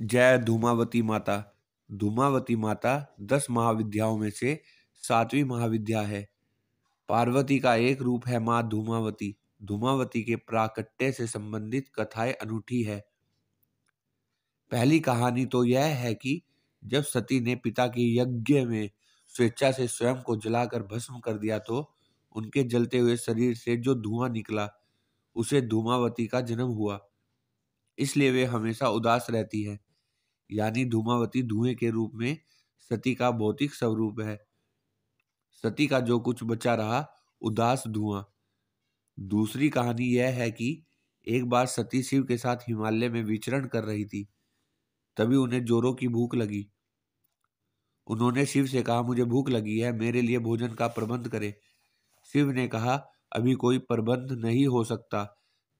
जय धूमावती माता। धूमावती माता 10 महाविद्याओं में से 7वीं महाविद्या है। पार्वती का एक रूप है माँ धूमावती। धूमावती के प्राकट्य से संबंधित कथाएं अनूठी है। पहली कहानी तो यह है कि जब सती ने पिता के यज्ञ में स्वेच्छा से स्वयं को जलाकर भस्म कर दिया तो उनके जलते हुए शरीर से जो धुआं निकला उसे धूमावती का जन्म हुआ। इसलिए वे हमेशा उदास रहती है। यानी धूमावती धुएं के रूप में सती का भौतिक स्वरूप है। सती का जो कुछ बचा रहा उदास धुआं। दूसरी कहानी यह है कि एक बार सती शिव के साथ हिमालय में विचरण कर रही थी। तभी उन्हें जोरों की भूख लगी। उन्होंने शिव से कहा, मुझे भूख लगी है, मेरे लिए भोजन का प्रबंध करें। शिव ने कहा, अभी कोई प्रबंध नहीं हो सकता।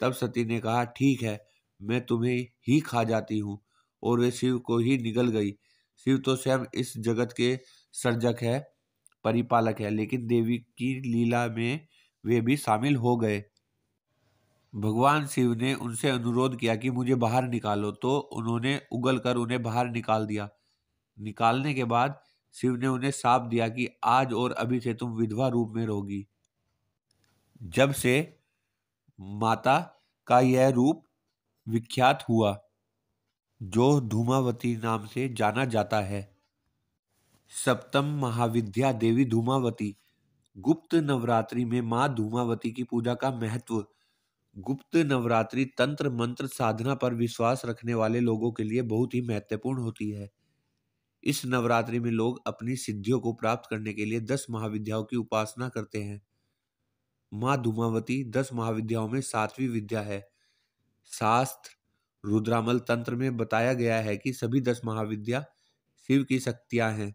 तब सती ने कहा, ठीक है, मैं तुम्हें ही खा जाती हूँ। और वे शिव को ही निगल गई। शिव तो स्वयं इस जगत के सर्जक है, परिपालक है, लेकिन देवी की लीला में वे भी शामिल हो गए। भगवान शिव ने उनसे अनुरोध किया कि मुझे बाहर निकालो, तो उन्होंने उगल कर उन्हें बाहर निकाल दिया। निकालने के बाद शिव ने उन्हें शाप दिया कि आज और अभी से तुम विधवा रूप में रहोगी। जब से माता का यह रूप विख्यात हुआ, जो धूमावती नाम से जाना जाता है। सप्तम महाविद्या देवी धूमावती। गुप्त नवरात्रि में मां धूमावती की पूजा का महत्व। गुप्त नवरात्रि तंत्र मंत्र साधना पर विश्वास रखने वाले लोगों के लिए बहुत ही महत्वपूर्ण होती है। इस नवरात्रि में लोग अपनी सिद्धियों को प्राप्त करने के लिए 10 महाविद्याओं की उपासना करते हैं। मां धूमावती 10 महाविद्याओं में 7वीं विद्या है। शास्त्र रुद्रामल तंत्र में बताया गया है कि सभी 10 महाविद्या शिव की शक्तियां हैं।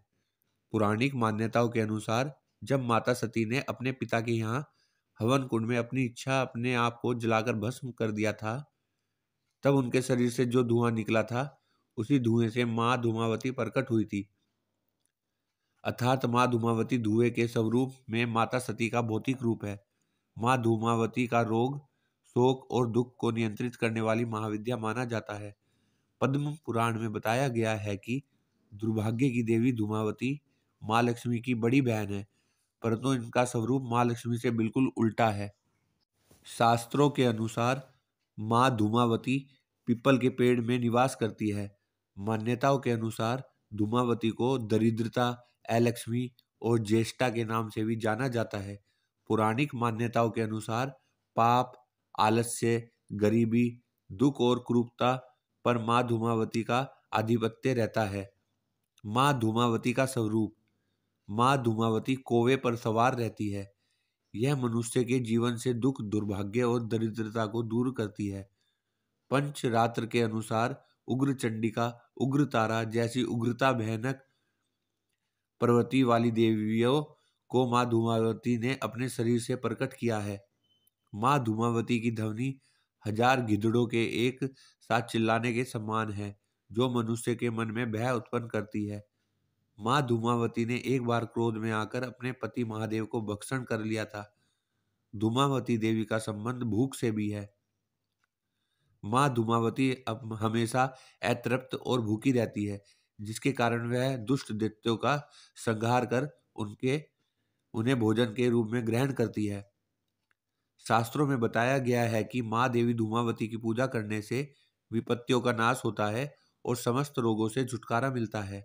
पौराणिक मान्यताओं के अनुसार जब माता सती ने अपने पिता के यहाँ हवन कुंड में अपनी इच्छा अपने आप को जलाकर भस्म कर दिया था, तब उनके शरीर से जो धुआं निकला था उसी धुएं से मां धूमावती प्रकट हुई थी। अर्थात मां धूमावती धुएं के स्वरूप में माता सती का भौतिक रूप है। मां धूमावती का रोग, शोक और दुख को नियंत्रित करने वाली महाविद्या माना जाता है। पद्म पुराण में बताया गया है कि दुर्भाग्य की देवी धूमावती मां लक्ष्मी की बड़ी बहन है, परंतु इनका स्वरूप मां लक्ष्मी से बिल्कुल उल्टा है। शास्त्रों के अनुसार मां धूमावती पीपल के पेड़ में निवास करती है। मान्यताओं के अनुसार धूमावती को दरिद्रता, अलक्ष्मी और ज्येष्ठा के नाम से भी जाना जाता है। पौराणिक मान्यताओं के अनुसार पाप, आलस्य, गरीबी, दुख और क्रूरता पर मां धूमावती का आधिपत्य रहता है। मां धूमावती का स्वरूप। मां धूमावती कौवे पर सवार रहती है। यह मनुष्य के जीवन से दुख, दुर्भाग्य और दरिद्रता को दूर करती है। पंचरात्र के अनुसार उग्र चंडिका, उग्र तारा जैसी उग्रता भयानक प्रवृत्ति वाली देवियों को मां धूमावती ने अपने शरीर से प्रकट किया है। मां धूमावती की ध्वनि 1000 गिद्धड़ों के एक साथ चिल्लाने के समान है, जो मनुष्य के मन में भय उत्पन्न करती है। मां धूमावती ने एक बार क्रोध में आकर अपने पति महादेव को भक्षण कर लिया था। धूमावती देवी का संबंध भूख से भी है। मां धूमावती अब हमेशा अतृप्त और भूखी रहती है, जिसके कारण वह दुष्ट दैत्यों का संहार कर उन्हें भोजन के रूप में ग्रहण करती है। शास्त्रों में बताया गया है कि मां देवी धूमावती की पूजा करने से विपत्तियों का नाश होता है और समस्त रोगों से छुटकारा मिलता है।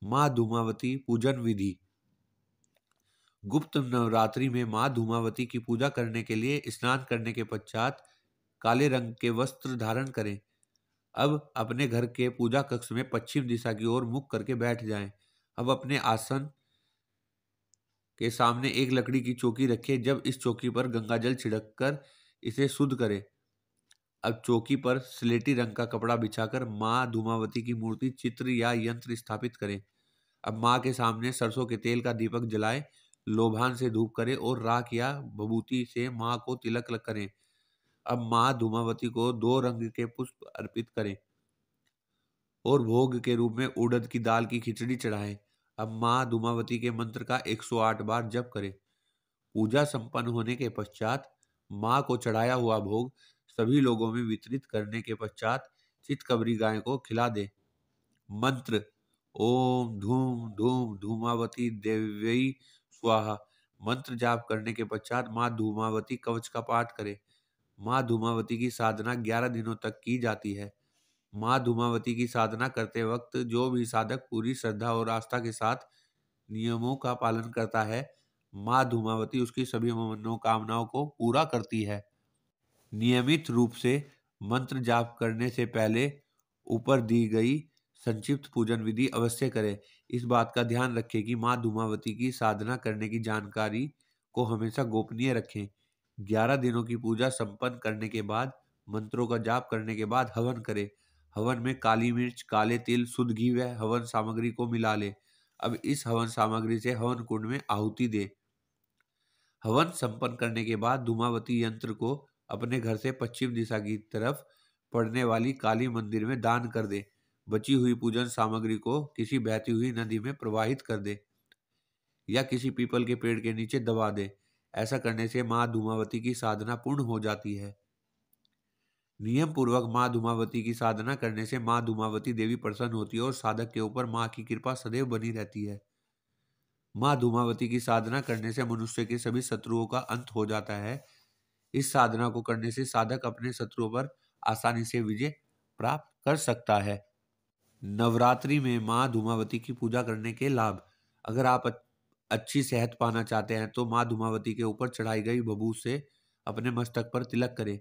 मां धूमावती पूजन विधि। गुप्त नवरात्रि में मां धूमावती की पूजा करने के लिए स्नान करने के पश्चात काले रंग के वस्त्र धारण करें। अब अपने घर के पूजा कक्ष में पश्चिम दिशा की ओर मुख करके बैठ जाएं। अब अपने आसन के सामने एक लकड़ी की चौकी रखें। जब इस चौकी पर गंगा जल छिड़क कर इसे शुद्ध करें। अब चौकी पर स्लेटी रंग का कपड़ा बिछाकर मां धूमावती की मूर्ति, चित्र या यंत्र स्थापित करें। अब मां के सामने सरसों के तेल का दीपक जलाएं, लोभान से धूप करें और राख या भभूति से मां को तिलक करें। अब मां धूमावती को 2 रंग के पुष्प अर्पित करें और भोग के रूप में उड़द की दाल की खिचड़ी चढ़ाएं। अब मां धूमावती के मंत्र का 108 बार जप करें। पूजा संपन्न होने के पश्चात मां को चढ़ाया हुआ भोग सभी लोगों में वितरित करने के पश्चात चितकबरी गाय को खिला दे। मंत्र ओम धूम धूम धूमावती देवी स्वाहा। मंत्र जाप करने के पश्चात माँ धूमावती कवच का पाठ करें। माँ धूमावती की साधना 11 दिनों तक की जाती है। माँ धूमावती की साधना करते वक्त जो भी साधक पूरी श्रद्धा और आस्था के साथ नियमों का पालन करता है, माँ धूमावती उसकी सभी मनोकामनाओं को पूरा करती है। नियमित रूप से मंत्र जाप करने से पहले ऊपर दी गई संक्षिप्त पूजन विधि अवश्य करें। इस बात का ध्यान रखें कि माँ धूमावती की साधना करने की जानकारी को हमेशा गोपनीय रखें। 11 दिनों की पूजा संपन्न करने के बाद मंत्रों का जाप करने के बाद हवन करें। हवन में काली मिर्च, काले तिल, शुद्ध घी व हवन सामग्री को मिला लें। अब इस हवन सामग्री से हवन कुंड में आहुति दें। हवन संपन्न करने के बाद धूमावती यंत्र को अपने घर से पश्चिम दिशा की तरफ पड़ने वाली काली मंदिर में दान कर दे। बची हुई पूजन सामग्री को किसी बहती हुई नदी में प्रवाहित कर दे या किसी पीपल के पेड़ के नीचे दबा दे। ऐसा करने से माँ धूमावती की साधना पूर्ण हो जाती है। नियम पूर्वक माँ धूमावती की साधना करने से माँ धूमावती देवी प्रसन्न होती है और साधक के ऊपर माँ की कृपा सदैव बनी रहती है। माँ धूमावती की साधना करने से मनुष्य के सभी शत्रुओं का अंत हो जाता है। इस साधना को करने से साधक अपने शत्रुओं पर आसानी से विजय प्राप्त कर सकता है। नवरात्रि में माँ धूमावती की पूजा करने के लाभ। अगर आप अच्छी सेहत पाना चाहते हैं तो माँ धूमावती के ऊपर चढ़ाई गई भभूत से अपने मस्तक पर तिलक करें।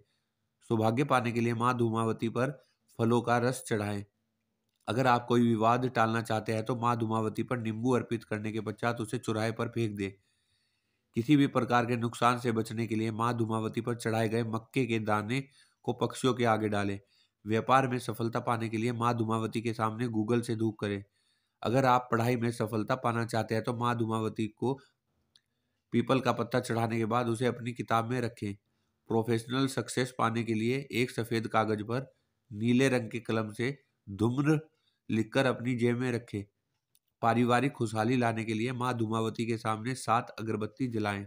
सौभाग्य पाने के लिए माँ धूमावती पर फलों का रस चढ़ाएं। अगर आप कोई विवाद टालना चाहते हैं तो माँ धूमावती पर नींबू अर्पित करने के पश्चात उसे चौराहे पर फेंक दें। किसी भी प्रकार के नुकसान से बचने के लिए माँ धूमावती पर चढ़ाए गए मक्के के दाने को पक्षियों के आगे डालें। व्यापार में सफलता पाने के लिए माँ धूमावती के सामने गूगल से धूप करें। अगर आप पढ़ाई में सफलता पाना चाहते हैं तो माँ धूमावती को पीपल का पत्ता चढ़ाने के बाद उसे अपनी किताब में रखें। प्रोफेशनल सक्सेस पाने के लिए एक सफेद कागज पर नीले रंग के कलम से धूम्र लिखकर अपनी जेब में रखें। पारिवारिक खुशहाली लाने के लिए माँ धूमावती के सामने 7 अगरबत्ती जलाएं।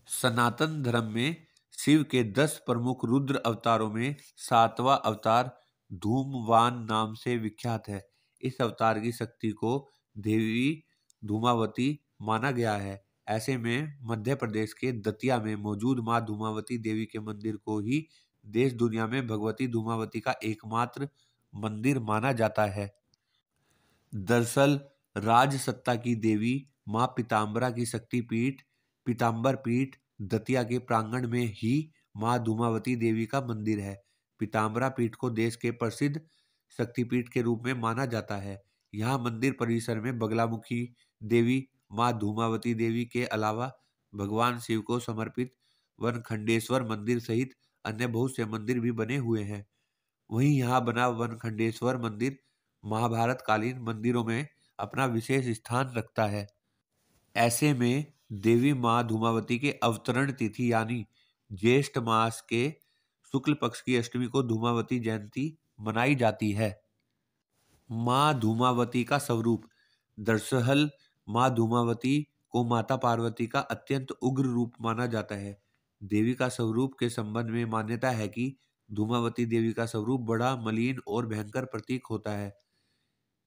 सनातन धर्म में शिव के 10 प्रमुख रुद्र अवतारों में 7वां अवतार धूमवान नाम से विख्यात है। इस अवतार की शक्ति को देवी धूमावती माना गया है। ऐसे में मध्य प्रदेश के दतिया में मौजूद माँ धूमावती देवी के मंदिर को ही देश दुनिया में भगवती धूमावती का एकमात्र मंदिर माना जाता है। दरअसल राजसत्ता की देवी माँ पीताम्बरा की शक्तिपीठ पीताम्बर पीठ दतिया के प्रांगण में ही माँ धूमावती देवी का मंदिर है। पीताम्बरा पीठ को देश के प्रसिद्ध शक्तिपीठ के रूप में माना जाता है। यहाँ मंदिर परिसर में बगलामुखी देवी, माँ धूमावती देवी के अलावा भगवान शिव को समर्पित वनखंडेश्वर मंदिर सहित अन्य बहुत से मंदिर भी बने हुए हैं। वहीं यहाँ बना वनखंडेश्वर मंदिर महाभारत कालीन मंदिरों में अपना विशेष स्थान रखता है। ऐसे में देवी माँ धूमावती के अवतरण तिथि यानी ज्येष्ठ मास के शुक्ल पक्ष की अष्टमी को धूमावती जयंती मनाई जाती है। माँ धूमावती का स्वरूप। दरअसल माँ धूमावती को माता पार्वती का अत्यंत उग्र रूप माना जाता है। देवी का स्वरूप के संबंध में मान्यता है कि धूमावती देवी का स्वरूप बड़ा मलिन और भयंकर प्रतीक होता है।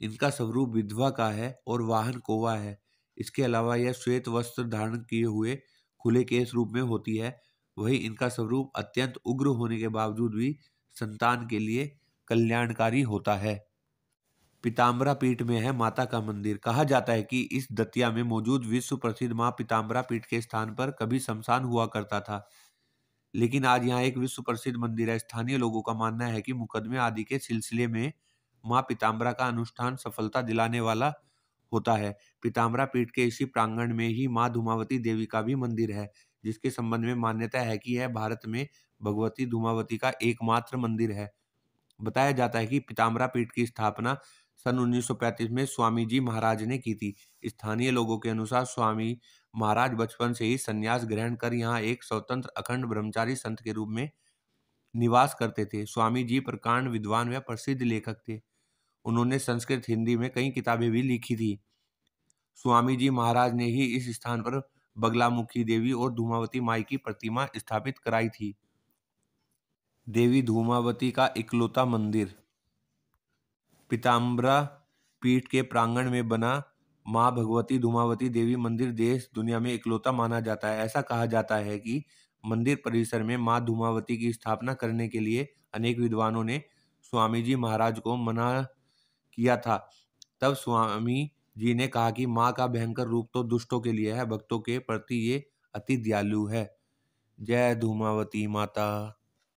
इनका स्वरूप विधवा का है और वाहन कौवा है। इसके अलावा यह श्वेत वस्त्र धारण किए हुए खुले केस रूप में होती है। वहीं इनका स्वरूप अत्यंत उग्र होने के बावजूद भी संतान के लिए कल्याणकारी होता है। पीताम्बरा पीठ में है माता का मंदिर। कहा जाता है कि इस दतिया में मौजूद विश्व प्रसिद्ध मां पीताम्बरा पीठ के स्थान पर कभी शमशान हुआ करता था, लेकिन आज यहाँ एक विश्व प्रसिद्ध मंदिर है। स्थानीय लोगों का मानना है कि मुकदमे आदि के सिलसिले में मां पीताम्बरा का अनुष्ठान सफलता दिलाने वाला होता है। पीताम्बरा पीठ के इसी प्रांगण में ही मां धूमावती देवी का भी मंदिर है, जिसके संबंध में मान्यता है कि यह भारत में भगवती धूमावती का एकमात्र मंदिर है। बताया जाता है कि पीताम्बरा पीठ की स्थापना सन 1935 में स्वामी जी महाराज ने की थी। स्थानीय लोगों के अनुसार स्वामी महाराज बचपन से ही संन्यास ग्रहण कर यहाँ एक स्वतंत्र अखंड ब्रह्मचारी संत के रूप में निवास करते थे। स्वामी जी प्रकांड विद्वान व प्रसिद्ध लेखक थे। उन्होंने संस्कृत हिंदी में कई किताबें भी लिखी थी। स्वामी जी महाराज ने ही इस स्थान पर बगलामुखी देवी और धूमावती माई की प्रतिमा स्थापित कराई थी। देवी धूमावती का इकलौता मंदिर। पीताम्बरा पीठ के प्रांगण में बना माँ भगवती धूमावती देवी मंदिर देश दुनिया में इकलौता माना जाता है। ऐसा कहा जाता है कि मंदिर परिसर में माँ धूमावती की स्थापना करने के लिए अनेक विद्वानों ने स्वामी जी महाराज को मना किया था। तब स्वामी जी ने कहा कि माँ का भयंकर रूप तो दुष्टों के लिए है, भक्तों के प्रति ये अति दयालु है। जय धूमावती माता।